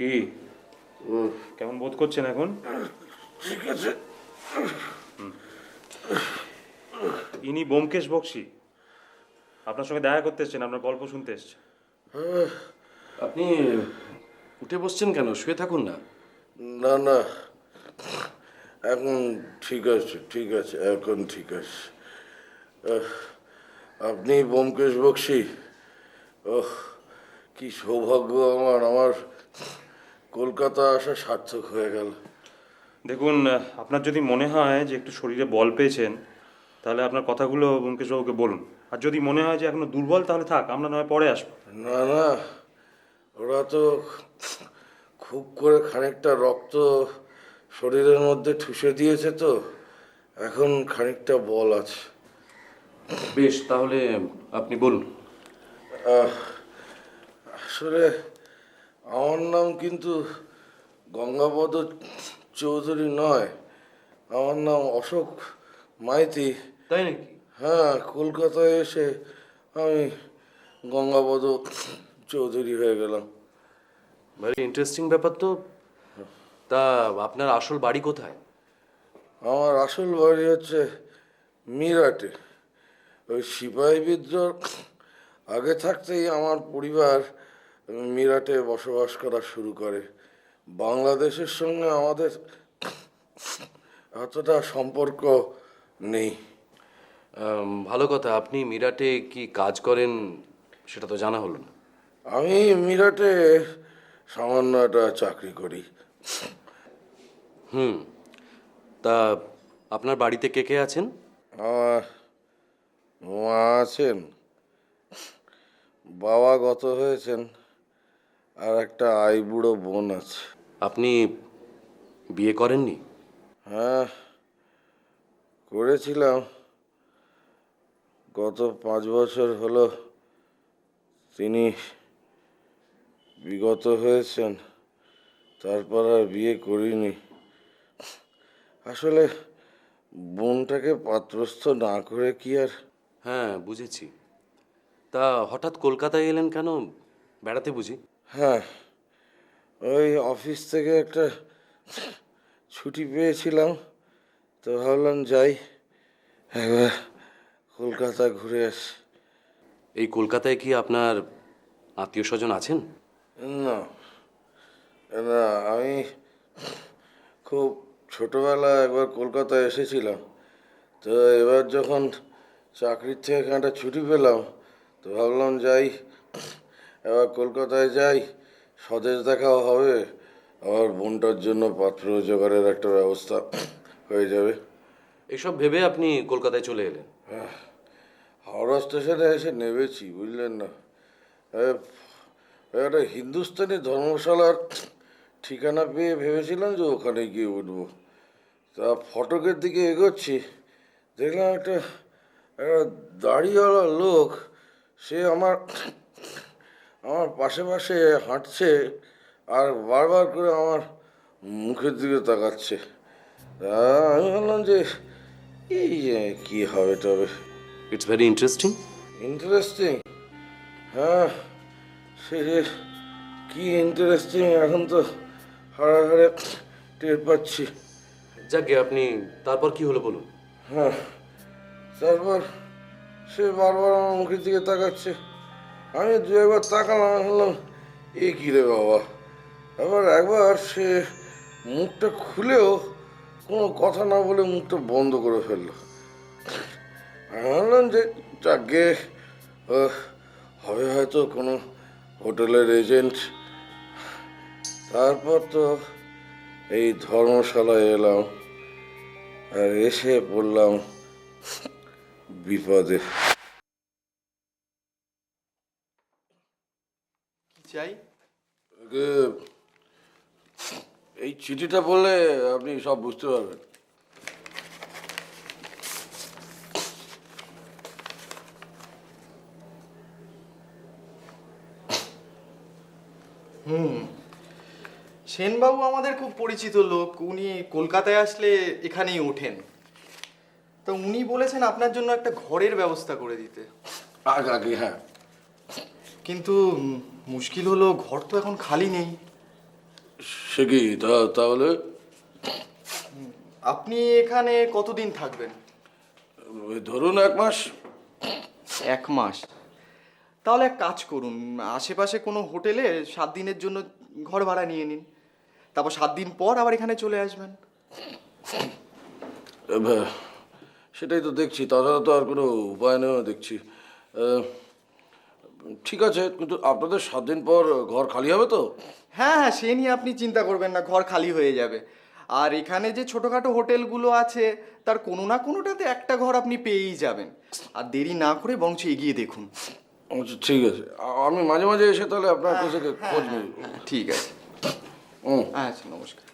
কি কেমন বোধ করছেন এখন? ঠিক আছে। ইনি ব্যোমকেশ বক্সী, আপনার সঙ্গে দেখা করতে এসছেন, আপনার গল্প শুনতে এসছে। আপনি উঠে বসছেন কেন? শুয়ে থাকুন না। না না, এখন ঠিক আছে, ঠিক আছে, এখন ঠিক আছে। আহ, আপনি ব্যোমকেশ বক্সী? ওহ, কি সৌভাগ্য আমার, আমার কলকাতা আসা সার্থক হয়ে গেল। দেখুন, আপনার যদি মনে হয় যে একটু শরীরে বল পেয়েছেন, তাহলে আপনার কথাগুলো ব্যোমকেশবাবুকে বলুন। আর যদি মনে হয় যে এখনো দুর্বল, তাহলে থাক, আমরা নয় পরে আসবো। না না, ওরা তো খুব করে খানিকটা রক্ত শরীরের মধ্যে ঠুসে দিয়েছে, তো এখন খানিকটা বল আছে। বেশ, তাহলে আপনি বলুন। আসলে আমার নাম কিন্তু গঙ্গাপদ চৌধুরী নয়, আমার নাম অশোক মাইতি। তাই নাকি? হ্যাঁ, কলকাতায় এসে আমি গঙ্গাপদ চৌধুরী হয়ে গেলাম। ভেরি ইন্টারেস্টিং ব্যাপার তো। তা আপনার আসল বাড়ি কোথায়? আমার আসল বাড়ি হচ্ছে মিরাটে। ওই সিপাহী বিদ্রোহ আগে থাকতেই আমার পরিবার মিরাটে বসবাস করা শুরু করে। বাংলাদেশের সঙ্গে আমাদের অতটা সম্পর্ক নেই। ভালো কথা। আপনি মিরাটে কি কাজ করেন সেটা তো জানা হলো না। আমি মিরাটে সামান্য একটা চাকরি করি। তা আপনার বাড়িতে কে কে আছেন? আমার মা আছেন, বাবা গত হয়েছেন, আর একটা আইবুড়ো বোন আছে। আপনি বিয়ে করেননি? হ্যাঁ, করেছিলাম। গত 5 বছর হলো তিনি বিগত হয়েছেন, তারপর আর বিয়ে করিনি। আসলে বোনটাকে পাত্রস্থ না করে কি আর। হ্যাঁ, বুঝেছি। তা হঠাৎ কলকাতায় এলেন কেন? বেড়াতে বুঝি? হ্যাঁ, ওই অফিস থেকে একটা ছুটি পেয়েছিলাম, তো ভাবলাম যাই একবার কলকাতা ঘুরে আসি। এই কলকাতায় কি আপনার আত্মীয় স্বজন আছেন? না না, আমি খুব ছোটবেলায় একবার কলকাতায় এসেছিলাম, তো এবার যখন চাকরির থেকে একটা ছুটি পেলাম, তো ভাবলাম যাই, এবার কলকাতায় যাই, স্বদেশ দেখাও হবে, আমার বোনটার জন্য পাত্র জোগাড়ের একটা ব্যবস্থা হয়ে যাবে। এসব ভেবে আপনি কলকাতায় চলে এলেন? হাওড়া স্টেশনে এসে নেমেছি, বুঝলেন না। এ, একটা হিন্দুস্তানি ধর্মশালার ঠিকানা পেয়ে ভেবেছিলাম যে ওখানে গিয়ে উঠবো। তা ফটকের দিকে এগোচ্ছি, দেখলাম একটা একটা দাড়িওয়ালা লোক, সে আমার আমার পাশে পাশে হাঁটছে আর বারবার করে আমার মুখের দিকে তাকাচ্ছে। তা আমি ভাবলাম যে এই কি হবে তবে। It's very interesting. ইন্টারেস্টিং? হ্যাঁ, সে যে কি ইন্টারেস্টিং এখন তো হাড়ে টের পাচ্ছি। যাকে আপনি তারপর কি হলো বলুন। হ্যাঁ, তারপর সে বারবার আমার মুখের দিকে তাকাচ্ছে, আমি দু একবার তাকালাম, বললাম এ কী রে বাবা। আবার একবার সে মুখটা খুলেও কোনো কথা না বলে মুখটা বন্ধ করে ফেললো। আমি ভাবলাম যে যাকে হবে হয়তো কোনো হোটেলের এজেন্ট। তারপর তো এই ধর্মশালায় এলাম, আর এসে পড়লাম বিপদে। কি চাই? এই চিঠিটা পড়লে আপনি সব বুঝতে পারবেন। সেনবাবু আমাদের খুব পরিচিত লোক, উনি কলকাতায় আসলে এখানেই ওঠেন। তো উনি বলেছেন আপনার জন্য একটা ঘরের ব্যবস্থা করে দিতে। আগে আগে, হ্যাঁ। কিন্তু মুশকিল হলো ঘর তো এখন খালি নেই। সে কি তাহলে আপনি এখানে কতদিন থাকবেন? ওই ধরুন 1 মাস। 1 মাস? তাহলে এক কাজ করুন, আশেপাশে কোনো হোটেলে 7 দিনের জন্য ঘর ভাড়া নিয়ে নিন, তারপর 7 দিন পর আবার এখানে চলে আসবেন। সেটাই তো দেখছি, তাছাড়া তো আর কোনো উপায় নেই দেখছি। ঠিক আছে, কিন্তু আপনাদের 7 দিন পর ঘর খালি হবে তো? হ্যাঁ হ্যাঁ, সে নিয়ে আপনি চিন্তা করবেন না, ঘর খালি হয়ে যাবে। আর এখানে যে ছোটোখাটো হোটেলগুলো আছে তার কোনো না কোনোটাতে একটা ঘর আপনি পেয়েই যাবেন। আর দেরি না করে বরঞ্চ এগিয়ে দেখুন। আচ্ছা ঠিক আছে, আমি মাঝে মাঝে এসে তাহলে আপনার কাছে খোঁজ নিই। ঠিক আছে। হুম। আচ্ছা, নমস্কার।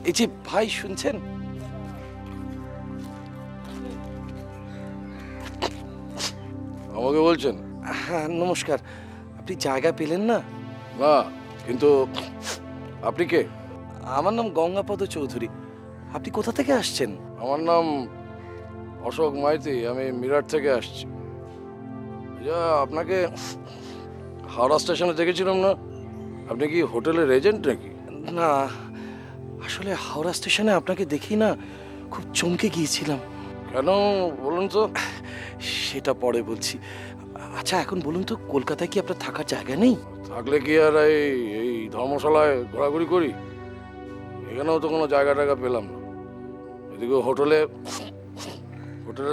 এই যে ভাই, শুনছেন? আমাকে বলছেন? হ্যাঁ, নমস্কার। আপনি জায়গা পেলেন না? না, কিন্তু আপনি কে? আমার নাম গঙ্গাপদ চৌধুরী। আপনি কোথা থেকে আসছেন? আমার নাম অশোক মাইতি, আমি মিরাট থেকে আসছি। আপনাকে হাওড়া স্টেশনে দেখেছিলাম না? আপনি কি হোটেলের এজেন্ট নাকি? না, আসলে হাওড়া স্টেশনে আপনাকে দেখি না খুব চমকে গিয়েছিলাম। কেন বলুন তো? সেটা পরে বলছি। আচ্ছা, এখন বলুন তো, কলকাতায় কি আপনার থাকার জায়গা নেই? থাকলে কি আর এই ধর্মশালায় ঘোরাঘুরি করি? এখানেও তো কোনো জায়গা টায়গা পেলাম না। এদিকে হোটেলে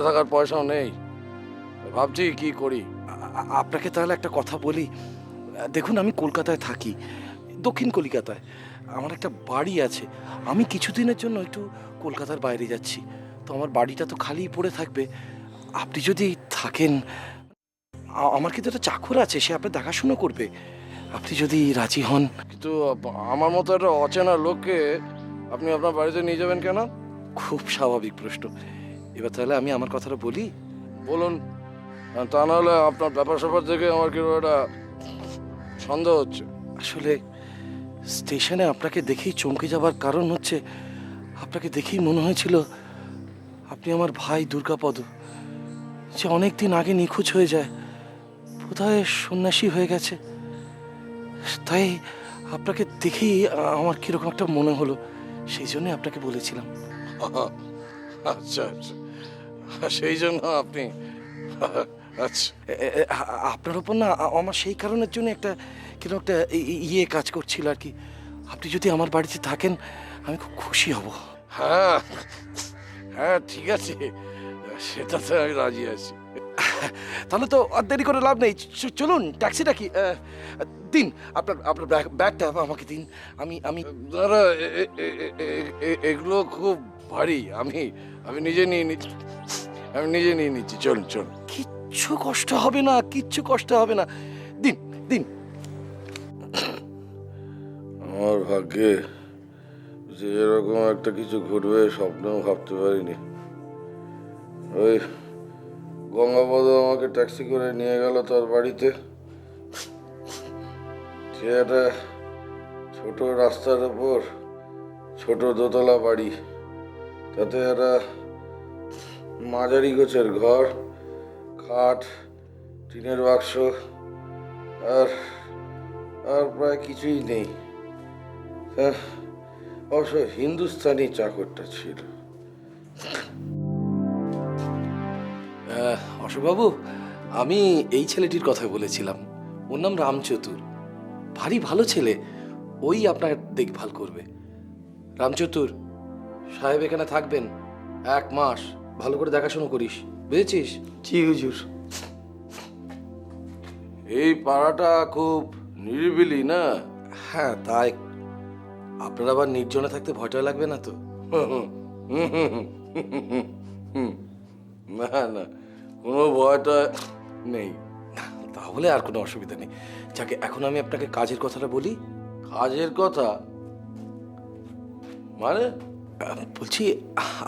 থাকার পয়সাও নেই। ভাবছি কি করি। আপনাকে তাহলে একটা কথা বলি। দেখুন, আমি কলকাতায় থাকি, দক্ষিণ কলকাতায়। আমার একটা বাড়ি আছে। আমি কিছুদিনের জন্য একটু কলকাতার বাইরে যাচ্ছি, তো আমার বাড়িটা তো খালিই পড়ে থাকবে। আপনি যদি থাকেন, আমার কিন্তু একটা চাকর আছে, সে আপনার দেখাশুনো করবে। আপনি যদি রাজি হন। কিন্তু আমার মতো একটা অচেনা লোককে আপনি আপনার বাড়িতে নিয়ে যাবেন কেন? খুব স্বাভাবিক প্রশ্ন। এবার তাহলে আমি আমার কথাটা বলি। বলুন, তা নাহলে আপনার ব্যাপার স্যাপার দেখে আমার কিরকম একটা সন্দেহ হচ্ছে। আসলে স্টেশনে আপনাকে দেখেই চমকে যাবার কারণ হচ্ছে, আপনাকে দেখেই মনে হয়েছিল আপনি আমার ভাই দুর্গাপদ, যে অনেক দিন আগে নিখোঁজ হয়ে যায়, বোধহয় সন্ন্যাসী হয়ে গেছে। তাই আপনাকে দেখেই আমার কিরকম একটা মনে হলো, সেই জন্য আপনাকে বলেছিলাম। আচ্ছা আচ্ছা, সেই জন্য আপনি আচ্ছা। আপনার ওপর না আমার সেই কারণের জন্য একটা কিরকম একটা ইয়ে কাজ করছিল আর কি। আপনি যদি আমার বাড়িতে থাকেন, আমি খুব খুশি হব। হ্যাঁ হ্যাঁ, ঠিক আছে, সেটাতে আমি রাজি আছি। তাহলে তো আর দেরি করে লাভ নেই, চলুন ট্যাক্সিটা কি দিন, আপনার আপনার ব্যাগটা আমাকে দিন। আমি আমি দাদা, এগুলো খুব ভারী, আমি নিজে নিয়ে নিচ্ছি, চলুন চলুন। কিচ্ছু কষ্ট হবে না, কিচ্ছু কষ্ট হবে না, দিন দিন। আমার ভাগ্যে যে এরকম একটা কিছু ঘটবে স্বপ্নেও ভাবতে পারিনি। ওই গঙ্গাপদ আমাকে ট্যাক্সি করে নিয়ে গেল তার বাড়িতে। সে একটা ছোট রাস্তার ওপর ছোট দোতলা বাড়ি, তাতে একটা মাঝারি গোছের ঘর, খাট, টিনের বাক্স, আর আর প্রায় কিছুই নেই। অবশ্য হিন্দুস্তানি চাকরটা ছিল। অশোকবাবু, আমি এই ছেলেটির কথা বলেছিলাম। ওর নাম রামচতুর, ভারী ভালো ছেলে। ওই আপনার দেখভাল করবে। রামচতুর সাহেব এখানে থাকবেন 1 মাস, ভালো করে দেখাশোনা করিস, বুঝেছিস? জি হুজুর। এই পাড়াটা খুব নিরিবিলি না? হ্যাঁ, তাই। আপনার আবার নির্জনে থাকতে ভয়টা লাগবে না তো? না না, কোনো ভয়টা নেই। তাহলে আর কোনো অসুবিধা নেই। যাকে, এখন আমি আপনাকে কাজের কথাটা বলি। কাজের কথা মানে? বলছি,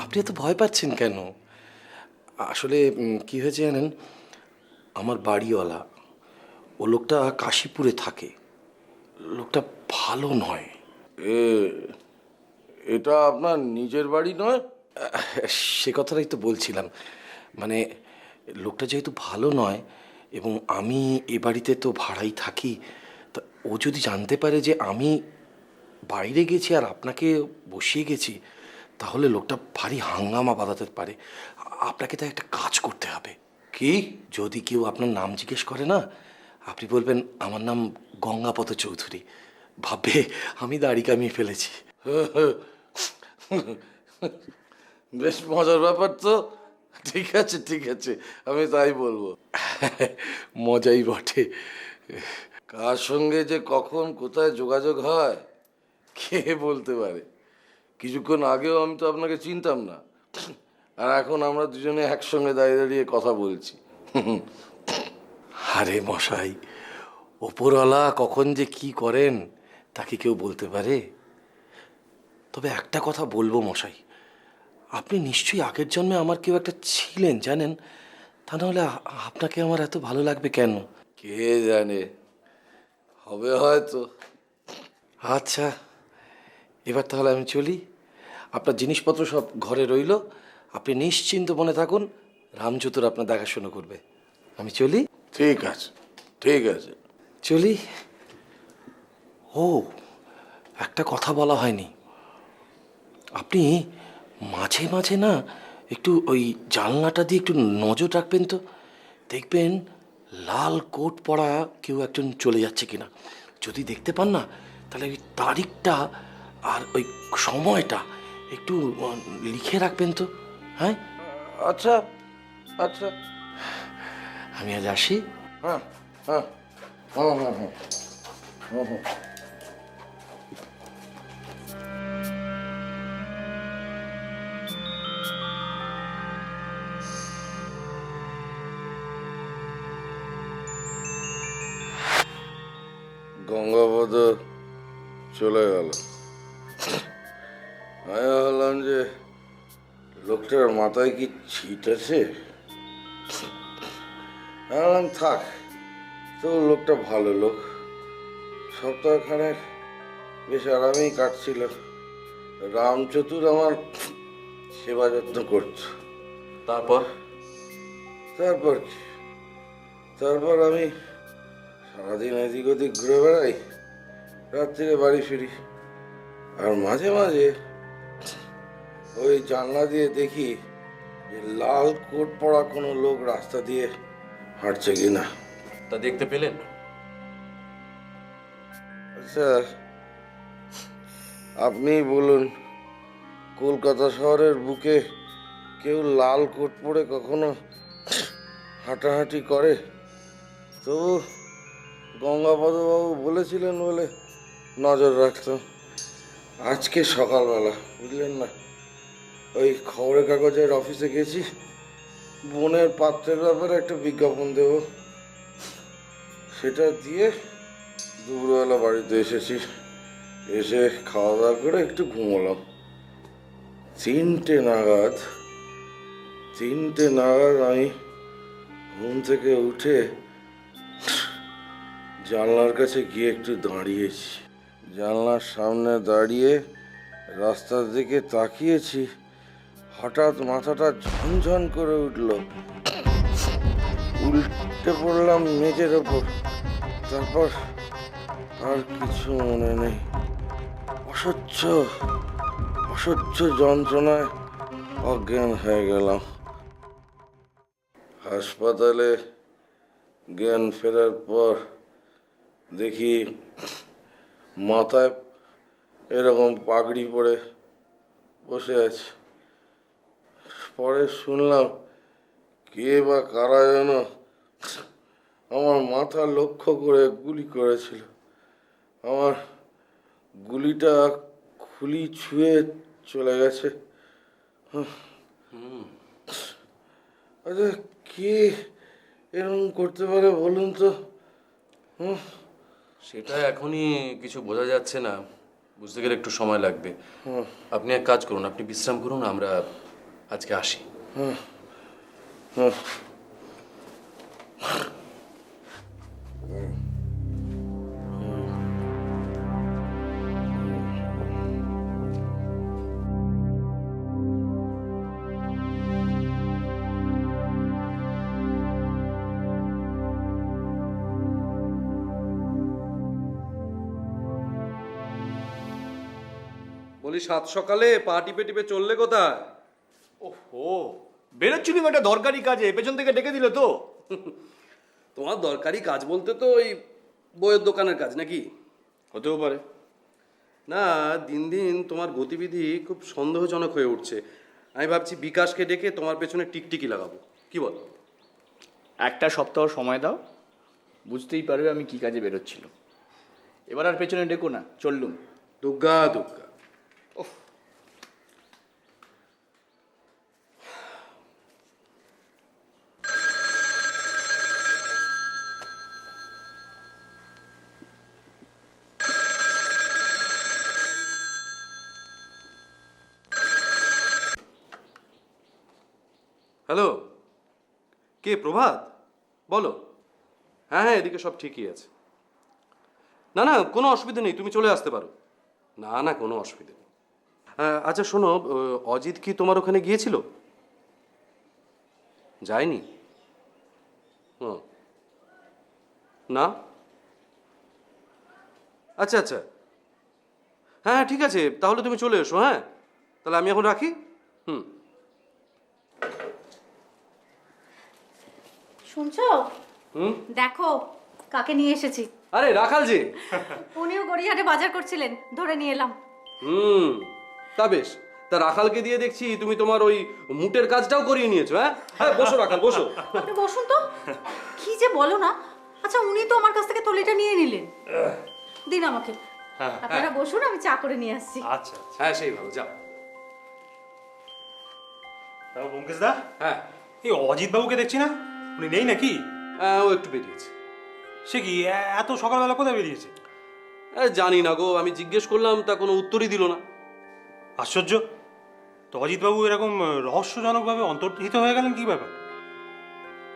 আপনি এত ভয় পাচ্ছেন কেন? আসলে কি হয়েছে জানেন, আমার বাড়িওয়ালা, ও লোকটা কাশীপুরে থাকে। লোকটা ভালো নয়। এটা আপনার নিজের বাড়ি নয়? সে কথাটাই তো বলছিলাম। মানে লোকটা যেহেতু ভালো নয় এবং আমি এ বাড়িতে তো ভাড়াই থাকি, তা ও যদি জানতে পারে যে আমি বাইরে গেছি আর আপনাকে বসিয়ে গেছি, তাহলে লোকটা ভারী হাঙ্গামা বাঁধাতে পারে। আপনাকে তো একটা কাজ করতে হবে। কি? যদি কেউ আপনার নাম জিজ্ঞেস করে না, আপনি বলবেন আমার নাম গঙ্গাপদ চৌধুরী, ভাববে আমি দাড়ি কামিয়ে ফেলেছি। বেশ মজার ব্যাপার তো। ঠিক আছে ঠিক আছে, আমি তাই বলবো। মজাই বটে। কার সঙ্গে যে কখন কোথায় যোগাযোগ হয় কে বলতে পারে। কিছুক্ষণ আগেও আমি তো আপনাকে চিনতাম না, আর এখন আমরা দুজনে একসঙ্গে দাঁড়িয়ে দাঁড়িয়ে কথা বলছি। আরে মশাই, ওপরওয়ালা কখন যে কি করেন তাকে কেউ বলতে পারে? তবে একটা কথা বলবো মশাই, আপনি নিশ্চয়ই আগের জন্মে আমার কেউ একটা ছিলেন, জানেন? তা নাহলে আপনাকে আমার এত ভালো লাগবে কেন? কে জানে, হবে হয়তো। আচ্ছা, এবার তাহলে আমি চলি। আপনার জিনিসপত্র সব ঘরে রইলো, আপনি নিশ্চিন্ত মনে থাকুন, রামচতুর আপনার দেখাশোনা করবে। আমি চলি। ঠিক আছে ঠিক আছে। চলি। ও, একটা কথা বলা হয়নি। আপনি মাঝে মাঝে না একটু ওই জানলাটা দিয়ে একটু নজর রাখবেন তো। দেখবেন লাল কোট পরা কেউ একজন চলে যাচ্ছে কিনা। যদি দেখতে পান না, তাহলে ওই তারিখটা আর ওই সময়টা একটু লিখে রাখবেন তো। হ্যাঁ, আচ্ছা আচ্ছা। আমি আজ আসি। হ্যাঁ হ্যাঁ হ্যাঁ হ্যাঁ হ্যাঁ হ্যাঁ হ্যাঁ। গঙ্গাপদ চলে গেল। আমি ভাবলাম যে লোকটার মাথায় কি ছিট আছে। ভাবলাম থাক, তো লোকটা ভালো লোক। সপ্তাহখানেক বেশ আরামেই কাটছিল। রামচতুর আমার সেবা যত্ন করত। তারপর? তারপর কি, তারপর আমি সারাদিন এদিক ওদিক ঘুরে বেড়াই, রাত্রিরে বাড়ি ফিরি। আর মাঝে মাঝে ওই জানলা দিয়ে দেখি যে লাল কোট পরা কোনো লোক রাস্তা দিয়ে হাঁটছে কিনা। তা দেখতে পেলেন? আচ্ছা, আপনি বলুন, কলকাতা শহরের বুকে কেউ লাল কোট পরে কখনো হাঁটাহাঁটি করে? তো গঙ্গাপদবাবু বলেছিলেন বলে নজর রাখতাম। আজকে সকালবেলা বুঝলেন না, ওই খবরের কাগজের অফিসে গেছি, বোনের পাত্রের ব্যাপারে একটা বিজ্ঞাপন দেব, সেটা দিয়ে দুপুরবেলা বাড়িতে এসেছি। এসে খাওয়া দাওয়া করে একটু ঘুমোলাম। তিনটে নাগাদ আমি ঘুম থেকে উঠে জানলার কাছে গিয়ে একটু দাঁড়িয়েছি। জানলার সামনে দাঁড়িয়ে রাস্তার দিকে তাকিয়েছি, হঠাৎ মাথাটা ঝনঝন করে উঠল। উল্টে পড়লাম মেঝের ওপর। তারপর আর কিছু মনে নেই। অসহ্য যন্ত্রণায় অজ্ঞান হয়ে গেলাম। হাসপাতালে জ্ঞান ফেরার পর দেখি মাথায় এরকম পাগড়ি পরে বসে আছে। পরে শুনলাম কে বা কারা যেন আমার মাথা লক্ষ্য করে গুলি করেছিল। আমার গুলিটা খুলি ছুঁয়ে চলে গেছে। আচ্ছা, কে এরকম করতে পারে বলুন তো? সেটা এখনই কিছু বোঝা যাচ্ছে না, বুঝতে গেলে একটু সময় লাগবে। আপনি এক কাজ করুন, আপনি বিশ্রাম করুন, আমরা আজকে আসি। বলি সাত সকালে পা টিপে টিপে চললে কোথায়? ও বেরোচ্ছিলাম একটা দরকারি কাজে, পেছন থেকে ডেকে দিল তো। তোমার দরকারি কাজ বলতে তো ওই বইয়ের দোকানের কাজ নাকি? হতেও পারে। না, দিন দিন তোমার গতিবিধি খুব সন্দেহজনক হয়ে উঠছে। আমি ভাবছি বিকাশকে ডেকে তোমার পেছনে টিকটিকি লাগাবো, কি বল? একটা সপ্তাহ সময় দাও, বুঝতেই পারবে আমি কি কাজে বেরোচ্ছিল। এবার আর পেছনে ডেকো না, চললুম। দুগ্গা দুগ্গা। হ্যালো, কে? প্রভাত, বলো। হ্যাঁ হ্যাঁ, এদিকে সব ঠিকই আছে। না না, কোনো অসুবিধা নেই, তুমি চলে আসতে পারো। না না, কোনো অসুবিধা নেই। আচ্ছা শোনো, অজিত কি তোমার ওখানে গিয়েছিল? যায়নি? হুম। না, আচ্ছা আচ্ছা, হ্যাঁ ঠিক আছে, তাহলে তুমি চলে এসো। হ্যাঁ, তাহলে আমি এখন রাখি। হুম। শুনছো? দেখো কাকে নিয়ে এসেছি। আরে রাখাল যে। উনিও গড়িয়াহাটে বাজার করছিলেন, ধরে নিয়ে এলাম। তা বেশ। তা রাখালকে দিয়ে দেখছি তুমি তোমার ওই মুটের কাজটাও করিয়ে নিয়েছো। হ্যাঁ হ্যাঁ, বসো রাখাল, বসো। আপনি বসুন তো। কি যে বলো না। আচ্ছা, উনি তো আমার কাছ থেকে থলিটা নিয়ে নিলেন। দিন আমাকে। আপনারা বসুন, আমি চা করে নিয়ে আসছি। আচ্ছা হ্যাঁ সেই ভালো, যাও। ব্যোমকেশ দা, হ্যাঁ, এই অজিত বাবুকে দেখছি না, উনি নেই নাকি? ও একটু বেরিয়েছে। সে কি এত সকালবেলা কোথায় বেরিয়েছে? জানি না গো, আমি জিজ্ঞেস করলাম, তা কোনো উত্তরই দিল না। আশ্চর্য তো, অজিতবাবু এরকম রহস্যজনকভাবে অন্তর্হিত হয়ে গেলেন, কি ব্যাপার?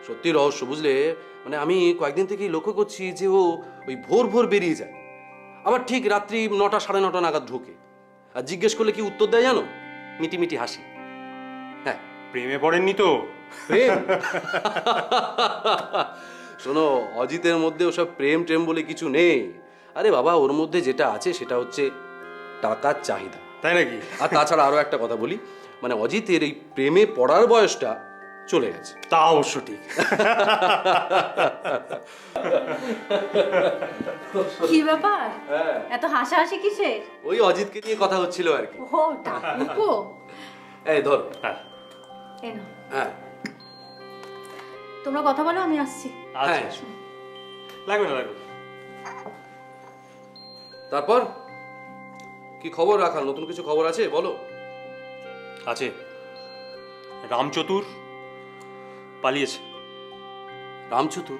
সত্যি রহস্য, বুঝলে। মানে আমি কয়েকদিন থেকেই লক্ষ্য করছি যে ও ওই ভোর ভোর বেরিয়ে যায়, আবার ঠিক রাত্রি 9টা সাড়ে 9টা নাগাদ ঢোকে। আর জিজ্ঞেস করলে কি উত্তর দেয় জানো? মিটি মিটি হাসি। হ্যাঁ, প্রেমে পড়েননি তো? প্রেম? শোনো, অজিতের মধ্যে ওসব প্রেম টেম বলে কিছু নেই। আরে বাবা, ওর মধ্যে যেটা আছে সেটা হচ্ছে টাকার চাহিদা। তাই নাকি? আর তাছাড়া আরো একটা কথা বলি, মানে অজিতের এই প্রেমে পড়ার বয়সটা চলে গেছে। তা অবশ্য ঠিক। কি ব্যাপার, এত হাসাহাসি কিসের? ওই অজিতকে নিয়ে কথা হচ্ছিল আর কি। ও টাকুকো। এই ধরো। হ্যাঁ এই নাও, হ্যাঁ তোমরা কথা বলো, আমি আসছি। আচ্ছা হ্যাঁ। আচ্ছা। লাগবে না, লাগবে না। তারপর কি খবর রাখাল? নতুন কিছু খবর আছে বলো। আছে, রামচতুর পালিয়েছে। রামচতুর?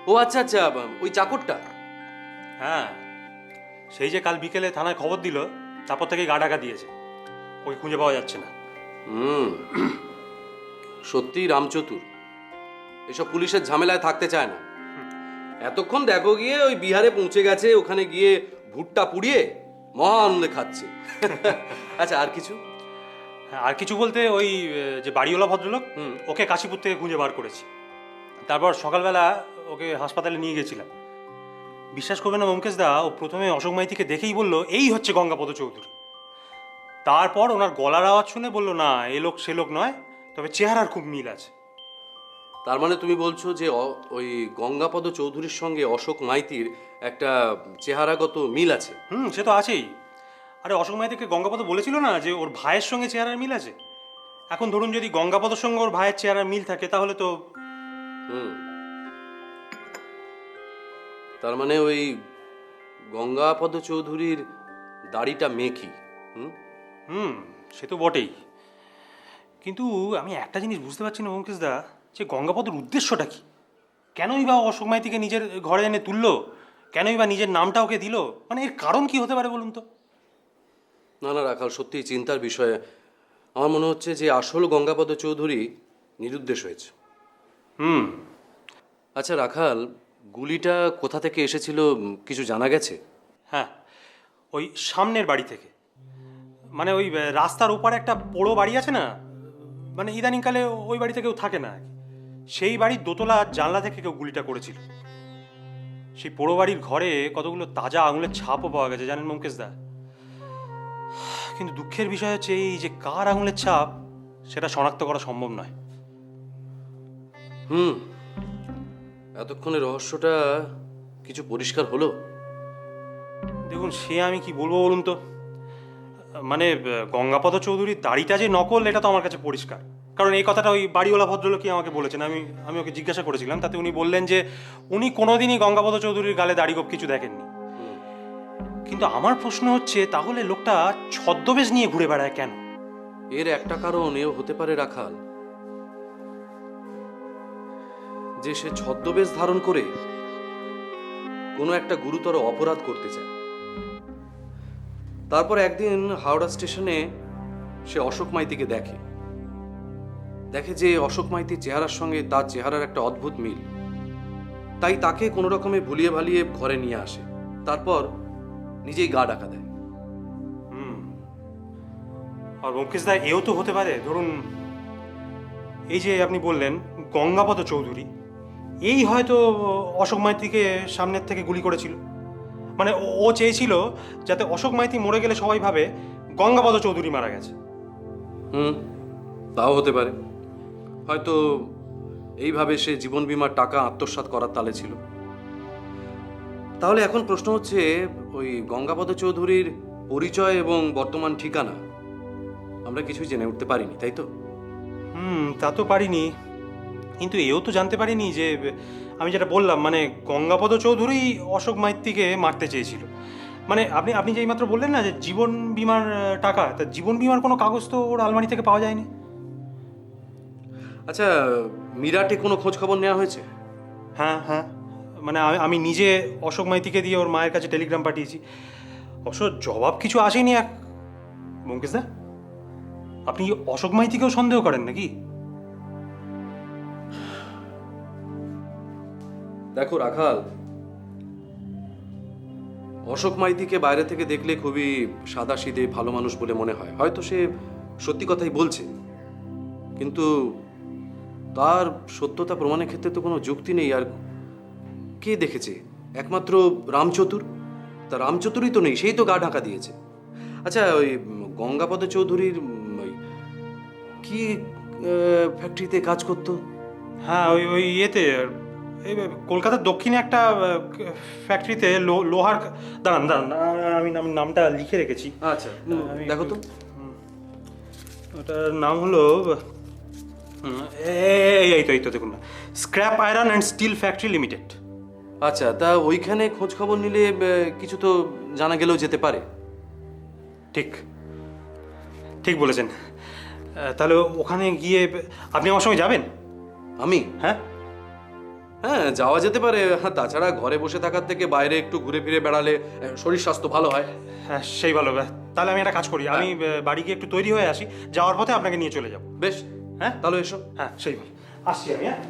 ও আচ্ছা আচ্ছা, ওই চাকরটা। হ্যাঁ, সেই যে কাল বিকেলে থানায় খবর দিল, তারপর থেকে গা ঢাকা দিয়েছে। ওই খুঁজে পাওয়া যাচ্ছে না। সত্যি রামচতুর এসব পুলিশের ঝামেলায় থাকতে চায় না। এতক্ষণ দেখো গিয়ে ওই বিহারে পৌঁছে গেছে, ওখানে গিয়ে ভুট্টা পুড়িয়ে মহা আনন্দে খাচ্ছে। আচ্ছা, আর কিছু? হ্যাঁ, আর কিছু বলতে ওই যে বাড়িওয়ালা ভদ্রলোক, ওকে কাশীপুর থেকে খুঁজে বার করেছি। তারপর সকালবেলা ওকে হাসপাতালে নিয়ে গেছিলাম। বিশ্বাস করবে না ব্যোমকেশ দা, ও প্রথমে অশোক মাইতিকে দেখেই বলল এই হচ্ছে গঙ্গাপদ চৌধুরী। তারপর ওনার গলার আওয়াজ শুনে বলল না, এ লোক সে লোক নয়, তবে চেহারার খুব মিল আছে। তার মানে তুমি বলছো যে ওই গঙ্গাপদ চৌধুরীর সঙ্গে অশোক মাইতির একটা চেহারাগত মিল আছে? সে তো আছেই। আরে অশোক মাইতিকে গঙ্গাপদ বলেছিল না যে ওর ভাইয়ের সঙ্গে চেহারার মিল আছে। এখন ধরুন যদি গঙ্গাপদর সঙ্গে ওর ভাইয়ের চেহারার মিল থাকে, তাহলে তো তার মানে ওই গঙ্গাপদ চৌধুরীর দাড়িটা মেকি। সে তো বটেই। কিন্তু আমি একটা জিনিস বুঝতে পারছি না ব্যোমকেশ দা, যে গঙ্গাপদর উদ্দেশ্যটা কি? কেনই বা অশোক মাইতিকে নিজের ঘরে এনে তুললো? কেনই বা নিজের নামটা ওকে দিল? মানে এর কারণ কি হতে পারে বলুন তো? না না রাখাল, সত্যি চিন্তার বিষয়। আমার মনে হচ্ছে যে আসল গঙ্গাপদ চৌধুরী নিরুদ্দেশ হয়েছে। আচ্ছা রাখাল, গুলিটা কোথা থেকে এসেছিল কিছু জানা গেছে? হ্যাঁ, ওই সামনের বাড়ি থেকে। মানে ওই রাস্তার ওপারে একটা পোড়ো বাড়ি আছে না, মানে ইদানিংকালে ওই বাড়িতে কেউ থাকে না, সেই বাড়ির দোতলা জানলা থেকে কেউ গুলিটা করেছিল। সেই পোড়ো বাড়ির ঘরে কতগুলো তাজা আঙুলের ছাপও পাওয়া গেছে, জানেন ব্যোমকেশ দা। কিন্তু দুঃখের বিষয় হচ্ছে এই যে কার আঙুলের ছাপ সেটা শনাক্ত করা সম্ভব নয়। এতক্ষণে রহস্যটা কিছু পরিষ্কার হলো? দেখুন, সে আমি কি বলবো বলুন তো, মানে গঙ্গাপদ চৌধুরীর দাড়িটা যে নকল এটা তো আমার কাছে পরিষ্কার, কারণ এই কথাটা ওই বাড়িওয়ালা ভদ্রলোকই আমাকে বলেছেন। আমি ওকে জিজ্ঞাসা করেছিলাম, তাতে উনি বললেন যে উনি কোনোদিনই গঙ্গাপদ চৌধুরীর গালে দাড়িগোপ কিছু দেখেননি। কিন্তু আমার প্রশ্ন হচ্ছে, তাহলে লোকটা ছদ্মবেশ নিয়ে ঘুরে বেড়ায় কেন? এর একটা কারণ এও হতে পারে রাখাল, যে সে ছদ্মবেশ ধারণ করে কোনো একটা গুরুতর অপরাধ করতে চায়। তারপর একদিন হাওড়া স্টেশনে সে অশোক মাইতিকে দেখে যে অশোক মাইতির চেহারার সঙ্গে তার চেহারার একটা অদ্ভুত মিল। তাই তাকে কোনো রকমে ভুলিয়ে ভালিয়ে ঘরে নিয়ে আসে, তারপর নিজেই গা ঢাকা দেয়। আর ব্যোমকেশ দা, এও তো হতে পারে, ধরুন এই যে আপনি বললেন গঙ্গাপদ চৌধুরী, এই হয়তো অশোক মাইতিকে সামনের থেকে গুলি করেছিল। মানে ও চেয়েছিল যাতে অশোক মাইতি মরে গেলে সবাই ভাবে গঙ্গাপদ চৌধুরী মারা গেছে। তাও হতে পারে। হয়তো এইভাবে সে জীবন বীমার টাকা আত্মসাৎ করার তালে ছিল। তাহলে এখন প্রশ্ন হচ্ছে, ওই গঙ্গাপদ চৌধুরীর পরিচয় এবং বর্তমান ঠিকানা আমরা কিছুই জেনে উঠতে পারিনি, তাই তো? তা তো পারিনি, কিন্তু এও তো জানতে পারিনি যে আমি যেটা বললাম, মানে গঙ্গাপদ চৌধুরী অশোক মাইতিকে মারতে চেয়েছিল। মানে আপনি যেই মাত্র বললেন না যে জীবন বীমার টাকা, তা জীবন বীমার কোনো কাগজ তো ওর আলমারি থেকে পাওয়া যায়নি। আচ্ছা, মিরাটে কোনো খোঁজ খবর নেওয়া হয়েছে? হ্যাঁ, মানে আমি নিজে অশোক মাইতিকে দিয়ে ওর মায়ের কাছে টেলিগ্রাম পাঠিয়েছি, অবশ্য জবাব কিছু আসেনি। ব্যোমকেশ দা, আপনি অশোক মাইতিকেও সন্দেহ করেন নাকি? দেখো রাখাল, অশোক মাইতিকে বাইরে থেকে দেখলে খুবই সাদাসিধে ভালো মানুষ বলে মনে হয়। হয়তো সে সত্যি কথাই বলছে, কিন্তু তার সত্যতা প্রমাণের ক্ষেত্রে তো কোনো যুক্তি নেই। আর কে দেখেছে? একমাত্র রামচতুর। তা রামচতুরই তো নেই, সেই তো গা ঢাকা দিয়েছে। আচ্ছা, ওই গঙ্গাপদ চৌধুরীর ওই কি ফ্যাক্টরিতে কাজ করতো? হ্যাঁ, ওই ইয়েতে, এই কলকাতার দক্ষিণে একটা ফ্যাক্টরিতে লোহার। দাঁড়ান, আমি নামটা লিখে রেখেছি। আচ্ছা, দেখো তো। ওটার নাম হলো এই তো দেখুন না, scrap iron and steel factory limited. আচ্ছা, তা ওইখানে খোঁজ খবর নিলে কিছু তো জানা গেলেও যেতে পারে। ঠিক বলেছেন। তাহলে ওখানে গিয়ে আপনি আমার সঙ্গে যাবেন? আমি? হ্যাঁ, যাওয়া যেতে পারে। তাছাড়া ঘরে বসে থাকার থেকে বাইরে একটু ঘুরে ফিরে বেড়ালে শরীর স্বাস্থ্য ভালো হয়। হ্যাঁ, সেই ভালো। তাহলে আমি একটা কাজ করি, আমি বাড়ি গিয়ে একটু তৈরি হয়ে আসি, যাওয়ার পথে আপনাকে নিয়ে চলে যাব। বেশ, হ্যাঁ তাহলে এসো। হ্যাঁ, সেই ভালো। আসছি আমি। হ্যাঁ।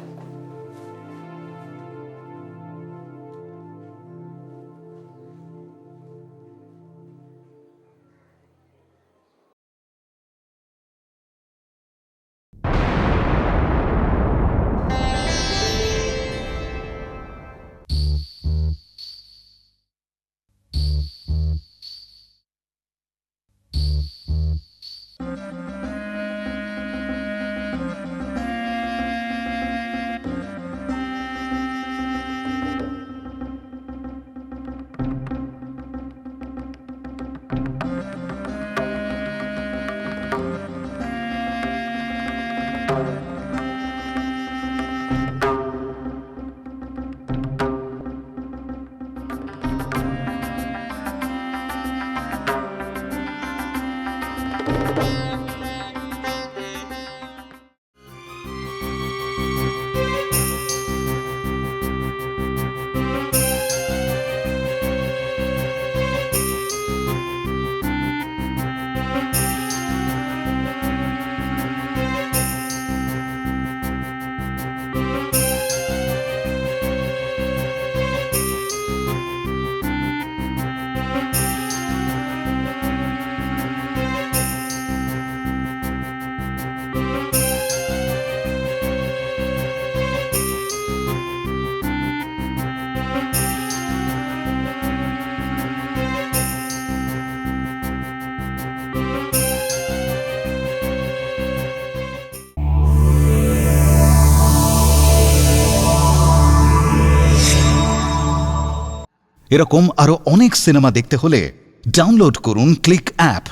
এরকম আরও অনেক সিনেমা দেখতে হলে ডাউনলোড করুন ক্লিক অ্যাপ।